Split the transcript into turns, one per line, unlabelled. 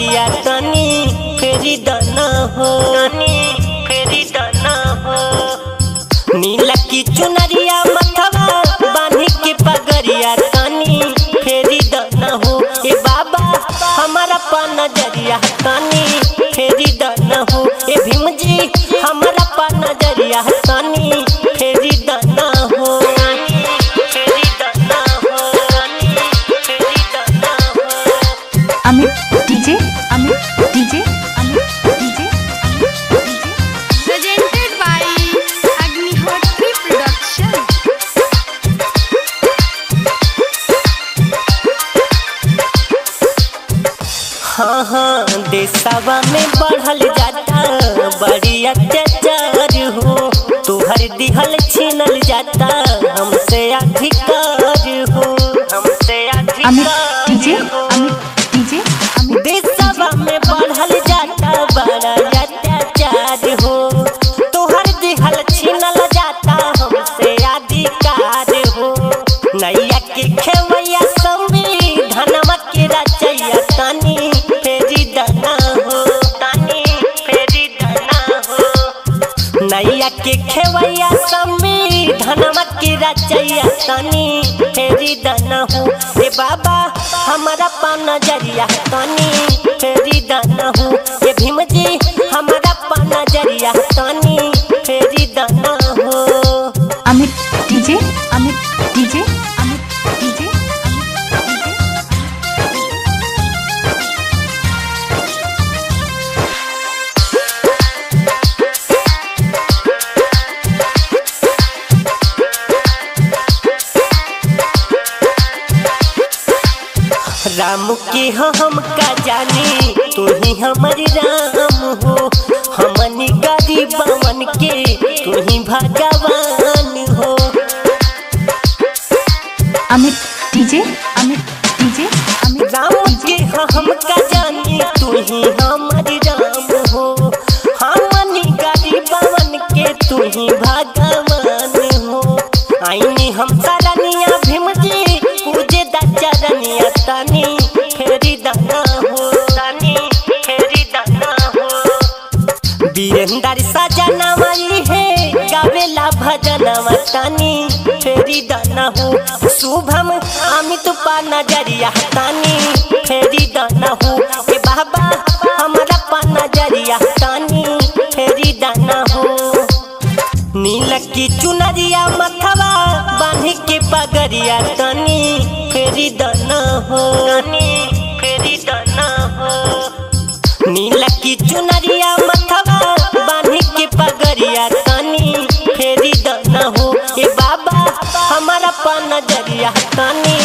पगरिया तनी फेरी दना हो, फेरी दना हो। नीला की चुनरिया मथवा बांधी के पगरिया तनी फेरी दना हो। ए बाबा हमारा पन नजरिया तनी फेरी दना हो। ए भीम जी हमारा पन नजरिया तनी फेरी दना हो, फेरी दना हो, फेरी दना हो।
Amit DJ, Amit DJ, Amit DJ,
presented by Agnihotri Production।
हाँ हाँ देशवा में बढ़ल जाता बड़ी अत्याचार हो। तुहर दिहल छीनल जाता हमसे अधिकार हो, हमसे
अमित डीजे,
अधिकार।
अमित डीजे, अमित
देशवा में बढ़ल जाता बड़ा अत्याचार हो। तुहर दिहल छीनल जाता हमसे अधिकार हो। नैया के खेवैया संविधानवा के रचैया तनी फेरी दना हो, तनी फेरी दना हो। नैया के खेवैया संविधानवा के रचैया तनी फेरी दना हो। ए बाबा हमारा पान नजरिया तनी फेरी दना हो। ए भीम जी हमारा पान नजरिया तनी फेरी दना हो।
Amit DJ, Amit DJ, Amit DJ,
Ram के हम का जानी तू ही हमारी राम हो। हमनी गरीबवन के तू ही भगवान हो।
अमित डीजे, अमित डीजे, अमित
राम के हम का जानी तू ही हमारी राम हो। हमनी गरीबवन के तू ही भगवान हो। आईनी हम सरनिया भीम जी पूजे दा चरनिया तनी फेरी दना हो, तनी फेरी दना हो। वीरेंद्र सजना वाली है गावेला भजनवा तनी फेरी दना हो। शुभम अमित पा नजरिया तनी फेरी दना हो। ए बाबा हमारा पा नजरिया तनी फेरी दना हो। नील की चुनरिया मथवा बांधी के पगरिया तनी फेरी दना हो, फेरी दना हो। नील की चुनरिया मथवा बांधी के पगरिया तनी फेरी दना हो। ए बाबा हमारा पा नजरिया तनी